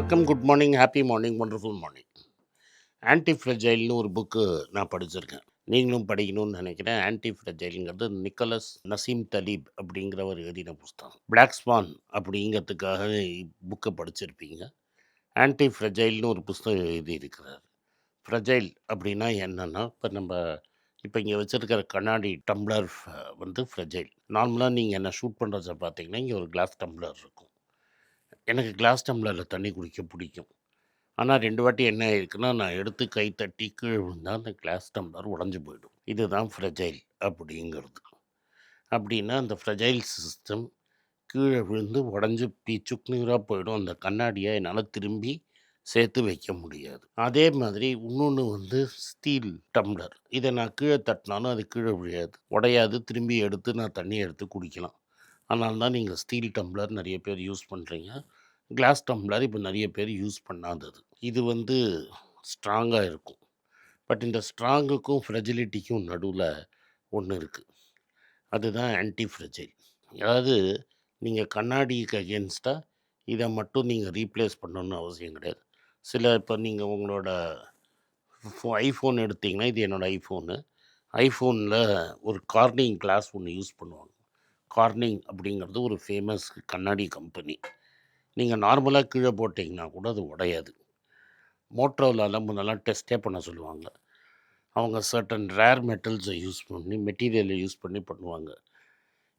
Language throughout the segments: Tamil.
வணக்கம், good morning, happy morning, wonderful morning. Anti ஃப்ரெஜைல்னு ஒரு புக்கு நான் படிச்சிருக்கேன். நீங்களும் படிக்கணும்னு நினைக்கிறேன். ஆன்டி ஃப்ரெஜைல்ங்கிறது நிக்கோலஸ் நசீம் தலீப் அப்படிங்கிறவர் எழுதின புஸ்தகம். பிளாக் ஸ்வான் அப்படிங்கிறதுக்காக புக்கை படிச்சிருப்பீங்க. ஆன்டி ஃப்ரெஜைல்னு ஒரு புஸ்தகம் எழுதியிருக்கிறார். ஃப்ரெஜைல் அப்படின்னா என்னன்னா, இப்போ இங்கே வச்சுருக்கிற கண்ணாடி டம்ளர் வந்து ஃப்ரெஜைல். நார்மலாக நீங்கள் என்ன ஷூட் பண்ணுறத பார்த்தீங்கன்னா, இங்கே ஒரு கிளாஸ் டம்ளர் இருக்கும். எனக்கு கிளாஸ் டம்ளரில் தண்ணி குடிக்க பிடிக்கும். ஆனால் 2 வாட்டி என்ன ஆயிருக்குன்னா, நான் எடுத்து கை தட்டி கீழ விழுந்தா அந்த கிளாஸ் டம்ளர் உடைஞ்சு போயிடும். இதுதான் ஃப்ரெஜைல் அப்படிங்கிறது. அப்படின்னா அந்த ஃப்ரெஜைல் சிஸ்டம் கீழ விழுந்து உடைஞ்சு சுக்குநூறா போயிடும். அந்த கண்ணாடிய என்னால திரும்பி சேர்த்து வைக்க முடியாது. அதே மாதிரி இன்னொன்னு வந்து ஸ்டீல் டம்ளர். இத நான் கீழ தட்டினாலும் அது கீழ விழாது, உடையாது. திரும்பி எடுத்து நான் தண்ணிய எடுத்து குடிக்கலாம். அதனால தான் நீங்க ஸ்டீல் டம்ளர் நெறைய பேர் யூஸ் பண்றீங்க. கிளாஸ் டம்ளர் இப்போ நெறைய பேர் யூஸ் பண்ணாதது. இது வந்து ஸ்ட்ராங்கா இருக்கும். பட் இந்த ஸ்ட்ராங்குக்கும் ஃப்ரெஜிலிட்டிக்கும் நடுவுல ஒண்ணு இருக்கு. அதுதான் ஆன்டி ஃப்ரெஜைல். அதாவது நீங்க கண்ணாடிக்கு அகெயின்ஸ்டா இத மட்டும் நீங்க ரீப்ளேஸ் பண்ணணும்னு அவசியம் கிடையாது. இப்போ நீங்க உங்களோட ஐஃபோன் எடுத்தீங்கன்னா, இது என்னோட ஐஃபோனு. ஐஃபோன்ல ஒரு கார்னிங் கிளாஸ் ஒண்ணு யூஸ் பண்ணுவாங்க. கார்னிங் அப்படிங்கிறது ஒரு ஃபேமஸ் கண்ணாடி கம்பெனி. நீங்க நார்மலா கீழ போட்டீங்கன்னா கூட அது உடையாது. மோட்டோரோலால முன்னலாம் டெஸ்ட்டே பண்ண சொல்லுவாங்க. அவங்க சர்டன் ரேர் மெட்டல்ஸை மெட்டீரியலை யூஸ் பண்ணி பண்ணுவாங்க.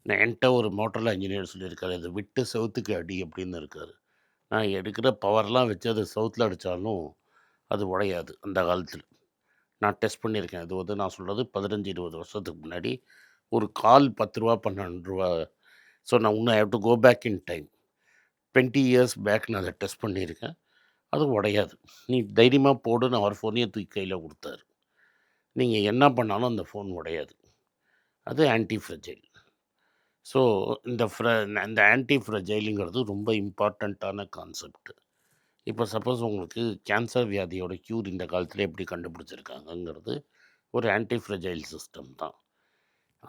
என்கிட்ட ஒரு மோட்டரோலா இன்ஜினியர் சொல்லியிருக்காரு, "இதை விட்டு செவுத்துக்கு அடி" அப்படின்னு இருக்காரு. நான் எடுக்கிற பவர்லாம் வச்சு அது செவுத்துல அடித்தாலும் அது உடையாது அந்த காலத்தில். நான் டெஸ்ட் பண்ணியிருக்கேன். இது வந்து நான் சொல்கிறது 15, 20 வருஷத்துக்கு முன்னாடி. ஒரு கால் ரூ. 10 ரூ. 12. ஸோ நான் இன்னும் I have to go back in time. 20 years back நான் அதை டெஸ்ட் பண்ணியிருக்கேன். அது உடையாது. "நீ தைரியமா போடுன்னு" அவர் ஃபோனையே தூக்கி கையில் கொடுத்தாரு. நீங்கள் என்ன பண்ணாலும் அந்த ஃபோன் உடையாது. அது ஆன்டி ஃப்ரெஜைல். ஸோ இந்த ஆன்டி ஃப்ரெஜைலுங்கிறது ரொம்ப இம்பார்ட்டண்ட்டான கான்செப்ட். இப்போ சப்போஸ் உங்களுக்கு கேன்சர் வியாதியோட க்யூர் இந்த காலத்தில் எப்படி கண்டுபிடிச்சிருக்காங்கங்கிறது ஒரு ஆன்டி ஃப்ரெஜைல் சிஸ்டம் தான்.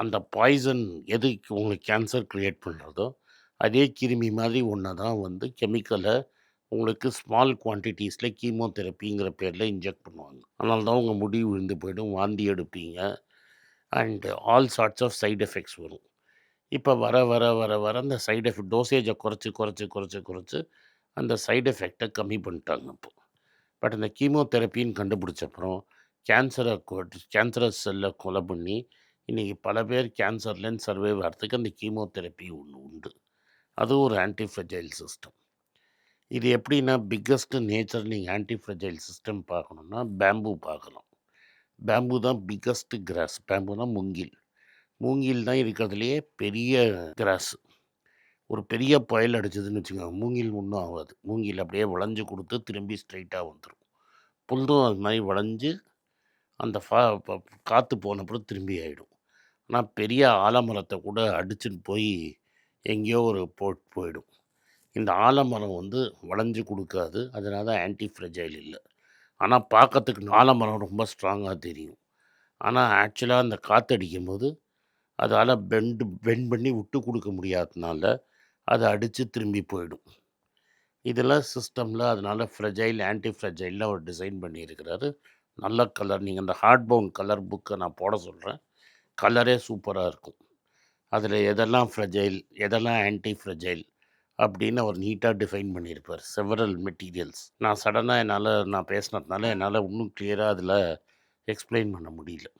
அந்த பாய்சன் எது உங்களுக்கு கேன்சர் க்ரியேட் பண்ணுறதோ, அதே கிருமி மாதிரி ஒன்றை தான் வந்து கெமிக்கலை உங்களுக்கு ஸ்மால் குவான்டிட்டிஸில் கீமோதெரப்பிங்கிற பேரில் இன்ஜெக்ட் பண்ணுவாங்க. அதனால தான் உங்கள் முடி விழுந்து போயிடும், வாந்தி எடுப்பீங்க, and all sorts of side effects வரும். இப்போ வர வர வர வர அந்த சைட் எஃபெக்ட் டோசேஜை குறைச்சி குறைச்சி குறைச்சி குறைச்சி அந்த சைடு எஃபெக்டை கம்மி பண்ணிட்டாங்க இப்போ. பட் இந்த கீமோதெரப்பின்னு கண்டுபிடிச்சப்புறம் கேன்சரஸ் செல்லை கொலை பண்ணி இன்றைக்கி பல பேர் கேன்சர்லேருந்து சர்வைவ் ஆகிறதுக்கு அந்த கீமோதெரப்பி ஒன்று உண்டு. அதுவும் ஒரு ஆன்டி ஃப்ரெஜைல் சிஸ்டம். இது எப்படின்னா, பிக்கஸ்ட் நேச்சர் நீங்கள் ஆன்டி ஃப்ரெஜைல் சிஸ்டம் பார்க்கணுன்னா பேம்பு பார்க்கலாம். பேம்பு தான் பிக்கஸ்ட் கிராஸ். பேம்புனா மூங்கில். மூங்கில் தான் இருக்கிறதுலையே பெரிய கிராஸ். ஒரு பெரிய புயல் அடிச்சதுன்னு வச்சுக்கோங்க, மூங்கில் ஒன்றும் ஆகாது. மூங்கில் அப்படியே வளைஞ்சு கொடுத்து திரும்பி ஸ்ட்ரைட்டாக வந்துடும். புல்லும் அது மாதிரி வளைஞ்சு அந்த காற்று போனப்புறம் திரும்பி ஆகிடும். ஆனால் பெரிய ஆலமரத்தை கூட அடிச்சுட்டு போய் எங்கேயோ ஒரு போயிடும். இந்த ஆலமரம் வந்து வளைஞ்சு கொடுக்காது. அதனால தான் ஆன்டி ஃப்ரெஜைல் இல்லை. ஆனால் பார்க்கறதுக்கு ஆலமரம் ரொம்ப ஸ்ட்ராங்காக தெரியும். ஆனால் ஆக்சுவலாக அந்த காற்றடிக்கும்போது அதால் பெண்ட் பண்ணி விட்டு கொடுக்க முடியாததுனால அதை அடித்து திரும்பி போயிடும். இதெல்லாம் சிஸ்டமில் அதனால் ஃப்ரெஜைல், ஆன்டி ஃப்ரெஜைலில் அவர் டிசைன் பண்ணியிருக்கிறாரு. நல்ல கலர். நீங்கள் அந்த ஹார்ட் பவுன் கலர் புக்கை நான் போட சொல்கிறேன். கலரே சூப்பராக இருக்கும். அதில் எதெல்லாம் ஃப்ரெஜைல், எதெல்லாம் ஆன்டி ஃப்ரெஜைல் அப்படின்னு அவர் நீட்டாக டிஃபைன் பண்ணியிருப்பார். Several materials. நான் பேசினதுனால என்னால் இன்னும் கிளியராக அதில் எக்ஸ்பிளைன் பண்ண முடியல.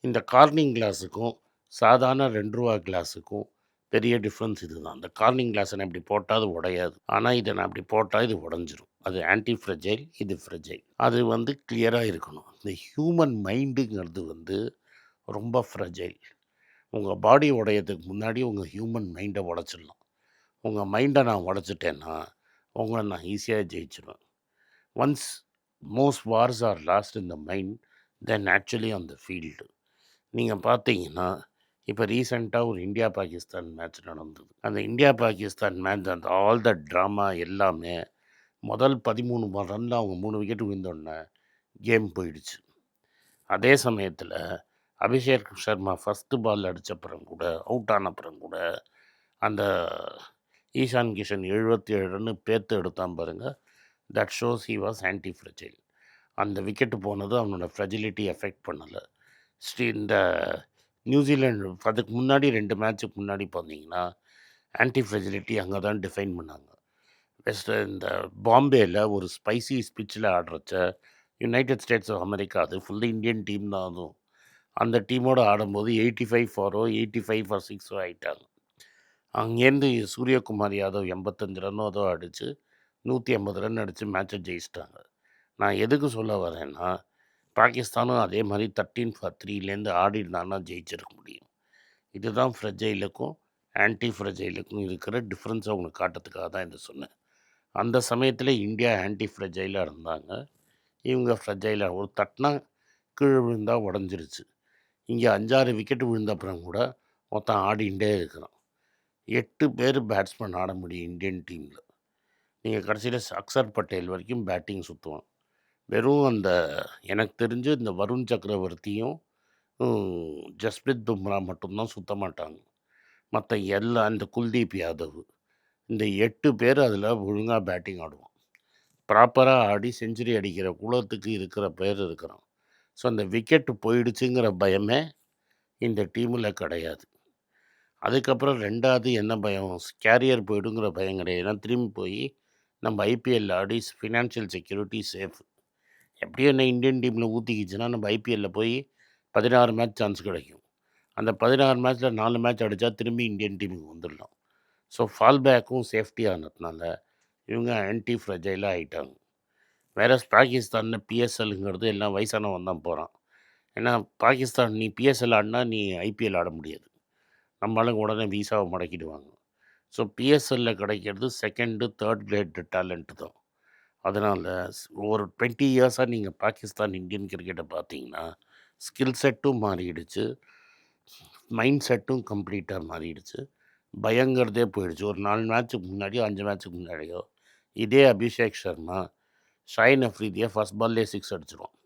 இந்த கார்னிங் கிளாஸுக்கும் சாதாரண ரூ. 2 கிளாஸுக்கும் பெரிய டிஃப்ரென்ஸ் இதுதான். இந்த கார்னிங் கிளாஸை நான் இப்படி போட்டால் அது உடையாது. ஆனால் இதை நான் இப்படி போட்டால் இது உடஞ்சிரும். அது ஆன்டி ஃப்ரெஜைல், இது ஃப்ரெஜைல். அது வந்து கிளியராக இருக்கணும். இந்த ஹியூமன் மைண்டுங்கிறது வந்து ரொம்ப ஃப்ரெஜைல். உங்கள் பாடி உடையதுக்கு முன்னாடி உங்கள் ஹியூமன் மைண்டை உடச்சிடலாம். உங்கள் மைண்டை நான் உடச்சிட்டேன்னா உங்களை நான் ஈஸியாக ஜெயிச்சிடுவேன். Once most wars are lost in the mind, then actually on the field. நீங்கள் பார்த்தீங்கன்னா, இப்போ ரீசெண்டாக ஒரு இந்தியா பாகிஸ்தான் மேட்ச் நடந்தது. அந்த இந்தியா பாகிஸ்தான் மேட்ச், அந்த ஆல் த ட்ராமா எல்லாமே முதல் 13 ரனில் அவங்க 3 விக்கெட் விழுந்தோடனே கேம் போயிடுச்சு. அதே சமயத்தில் அபிஷேக் சர்மா ஃபஸ்ட்டு பால் அடித்தப்புறம் கூட, அவுட் ஆனப்புறம் கூட, அந்த ஈஷான் கிஷன் 77 ரன்னு பேர்த்து எடுத்தான் பாருங்கள். That shows he was anti fragile. அந்த விக்கெட்டு போனது அவனோட ஃப்ரெஜிலிட்டி எஃபெக்ட் பண்ணலை. இந்த நியூசிலாண்டு அதுக்கு முன்னாடி 2 மேட்ச்சுக்கு முன்னாடி பார்த்தீங்கன்னா ஆன்டி ஃப்ரெஜிலிட்டி அங்கே தான் டிஃபைன் பண்ணாங்க. இந்த பாம்பேயில் ஒரு ஸ்பைசி பிட்சில் ஆடுறச்ச யுனைடெட் ஸ்டேட்ஸ் ஆஃப் அமெரிக்கா, அது ஃபுல்லி இந்தியன் டீம் தான். அதுவும் அந்த டீமோடு ஆடும்போது 85 ஃபாரோ 85 ஃபார் 6 ஆகிட்டாங்க. அங்கேருந்து சூரியகுமார் யாதவ் 85 ரன்னோ ஏதோ அடித்து 150 ரன் அடித்து மேட்சை ஜெயிச்சிட்டாங்க. நான் எதுக்கு சொல்ல வரேன்னா, பாகிஸ்தானும் அதே மாதிரி 13 ஃபார் 3லேருந்து ஆடிருந்தாங்கன்னா ஜெயிச்சிருக்க முடியும். இதுதான் ஃப்ரெஜைலுக்கும் ஆன்டி ஃப்ரெஜைலுக்கும் இருக்கிற டிஃப்ரென்ஸை உங்களுக்கு காட்டுறதுக்காக தான் இதை சொன்னேன். அந்த சமயத்தில் இந்தியா ஆன்டி ஃப்ரெஜைலாக இருந்தாங்க, இவங்க ஃப்ரெஜைலாக. ஒரு தட்டினா கீழே விழுந்தால் உடஞ்சிருச்சு. இங்கே 5-6 விக்கெட்டு விழுந்த அப்புறம் கூட மொத்தம் ஆடிகிட்டே இருக்கிறான். 8 பேர் பேட்ஸ்மேன் ஆட முடியும் இந்தியன் டீமில். நீங்கள் கடைசியில் அக்சர் பட்டேல் வரைக்கும் பேட்டிங் சுற்றுவான். வெறும் அந்த எனக்கு தெரிஞ்சு இந்த வருண் சக்கரவர்த்தியும் ஜஸ்பிரித் பும்ரா மட்டும்தான் சுற்ற மாட்டாங்க. மற்ற எல்லா இந்த குல்தீப் யாதவ், இந்த 8 பேர் அதில் ஒழுங்காக பேட்டிங் ஆடுவான். ப்ராப்பராக ஆடி செஞ்சுரி அடிக்கிற குலத்துக்கு இருக்கிற பேர் இருக்கிறான். ஸோ அந்த விக்கெட்டு போயிடுச்சுங்கிற பயமே இந்த டீமில் கிடையாது. அதுக்கப்புறம் 2வது என்ன பயம், கேரியர் போயிடுங்கிற பயம் கிடையாது. ஏன்னா திரும்பி போய் நம்ம ஐபிஎல் ஆடி ஃபினான்ஷியல் செக்யூரிட்டி சேஃப். எப்படியும் என்ன இந்தியன் டீமில் ஊற்றிக்கிச்சுன்னா நம்ம ஐபிஎல்லில் போய் 16 மேட்ச் சான்ஸ் கிடைக்கும். அந்த 16 மேட்ச்சில் 4 மேட்ச் அடித்தா திரும்பி இந்தியன் டீமுக்கு வந்துடலாம். ஸோ ஃபால் பேக்கும் சேஃப்டி ஆனதுனால இவங்க ஆன்டி ஃப்ரெஜைலாக ஆகிட்டாங்க. வேறு பாகிஸ்தானில் பிஎஸ்எல்லுங்கிறது எல்லாம் வயசானவன் தான் போகிறான். ஏன்னா பாகிஸ்தான் நீ பிஎஸ்எல் ஆடினா நீ ஐபிஎல் ஆட முடியாது. நம்மளுங்க உடனே வீசாவை முடக்கிடுவாங்க. ஸோ பிஎஸ்எல்லில் கிடைக்கிறது 2nd 3rd கிரேட் டேலண்ட்டு தான். அதனால் ஒரு 20 இயர்ஸாக நீங்கள் பாகிஸ்தான் இந்தியன் கிரிக்கெட்டை பார்த்தீங்கன்னா ஸ்கில் செட்டும் மாறிடுச்சு, மைண்ட் செட்டும் கம்ப்ளீட்டாக மாறிடுச்சு. பயங்கிறதே போயிடுச்சு. ஒரு 4 மேட்ச்சுக்கு முன்னாடியோ 5 மேட்ச்சுக்கு முன்னாடியோ இதே அபிஷேக் சர்மா ஷாஹின் அஃப்ரிதியை ஃபஸ்ட் பால்லே 6 அடிச்சிடுவான்.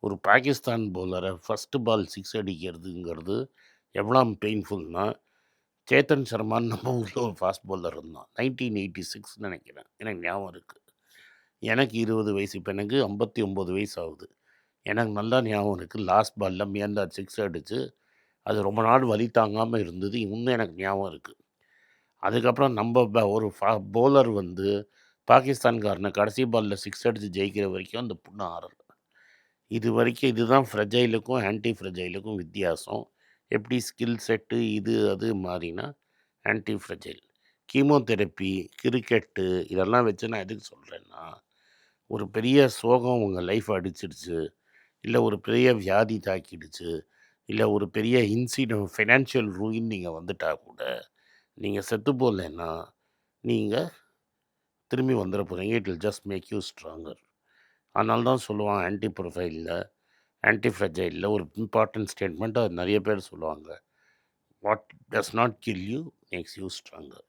ஒரு பாகிஸ்தான் பவுலரை ஃபஸ்ட்டு பால் 6 அடிக்கிறதுங்கிறது எவ்வளோ பெயின்ஃபுல்னால், சேத்தன் சர்மான்னு நம்ம ஊரில் ஒரு ஃபாஸ்ட் பவுலர் இருந்தான். 1986 நினைக்கிறேன், எனக்கு ஞாபகம் இருக்குது. எனக்கு 20 வயசு, இப்போ எனக்கு 59 வயசு ஆகுது. எனக்கு நல்லா ஞாபகம் இருக்குது. லாஸ்ட் பாலில் மியாந்தார் 6 அடித்து அது ரொம்ப நாள் வலி தாங்காமல் இருந்தது. இன்னும் எனக்கு ஞாபகம் இருக்குது. அதுக்கப்புறம் நம்ம ஒரு பவுலர் வந்து பாகிஸ்தான்காரனை கடைசி பாலில் 6 அடித்து ஜெயிக்கிற வரைக்கும் அந்த புண்ணு ஆறலை. இது வரைக்கும் இதுதான் ஃப்ரெஜைலுக்கும் ஆன்டி ஃப்ரெஜைலுக்கும் வித்தியாசம். எப்படி ஸ்கில் செட்டு இது அது மாறினா ஆன்டி ஃப்ரெஜைல். கீமோதெரப்பி, கிரிக்கெட்டு இதெல்லாம் வச்சு நான் எதுக்கு சொல்கிறேன்னா, ஒரு பெரிய சோகம் உங்கள் லைஃப் அடிச்சிடுச்சு, இல்லை ஒரு பெரிய வியாதி தாக்கிடுச்சு, இல்லை ஒரு பெரிய இன்சிடென்ட் ஃபைனான்ஷியல் ரூயின் நீங்கள் வந்துட்டால் கூட நீங்கள் செத்து போகலைன்னா நீங்கள் திரும்பி வந்துட போகிறீங்க. It will just make you stronger. அதனால தான் சொல்லுவான் ஆன்டி ஃப்ரெஜைலில் ஒரு இம்பார்ட்டன்ட் ஸ்டேட்மெண்ட், அது நிறைய பேர் சொல்லுவாங்க. What does not kill you makes you stronger.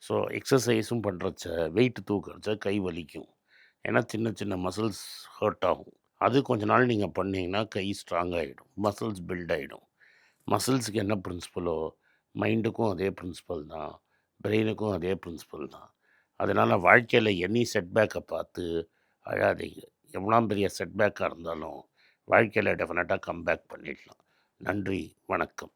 So எக்ஸசைஸும் பண்ணுறச்ச, வெயிட் தூக்குறச்ச கை வலிக்கும். ஏன்னா சின்ன சின்ன மசில்ஸ் ஹர்ட் ஆகும். அது கொஞ்ச நாள் நீங்கள் பண்ணிங்கன்னா கை ஸ்ட்ராங் ஆகிடும், மசில்ஸ் பில்ட் ஆகிடும். மசில்ஸுக்கு என்ன பிரின்சிபலோ மைண்டுக்கும் அதே பிரின்சிபல் தான், பிரெயினுக்கும் அதே பிரின்சிபல் தான். அதனால் வாழ்க்கையில் எனி செட்பேக்கை பார்த்து அழாதீங்க. எவ்வளோ பெரிய செட்பேக்காக இருந்தாலும் வாழ்க்கையில் டெஃபினட்டாக கம்பேக் பண்ணிடலாம். நன்றி, வணக்கம்.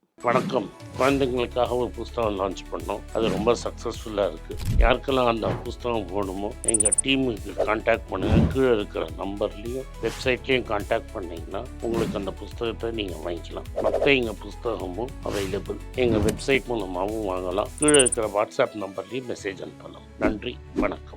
குழந்தைங்களுக்காக ஒரு புஸ்தகம் லான்ச் பண்ணோம். அது ரொம்ப சக்ஸஸ்ஃபுல்லாக இருக்குது. யாருக்கெல்லாம் அந்த புஸ்தகம் போகணுமோ எங்கள் டீமுக்கு கான்டாக்ட் பண்ணுங்கள். கீழே இருக்கிற நம்பர்லேயும் வெப்சைட்லேயும் கான்டாக்ட் பண்ணிங்கன்னா உங்களுக்கு அந்த புஸ்தகத்தை நீங்கள் வாங்கிக்கலாம். மற்ற எங்கள் புஸ்தகமும் அவைலபிள். எங்கள் வெப்சைட் மூலமாகவும் வாங்கலாம். கீழே இருக்கிற வாட்ஸ்அப் நம்பர்லேயும் மெசேஜ் அனுப்பலாம். நன்றி, வணக்கம்.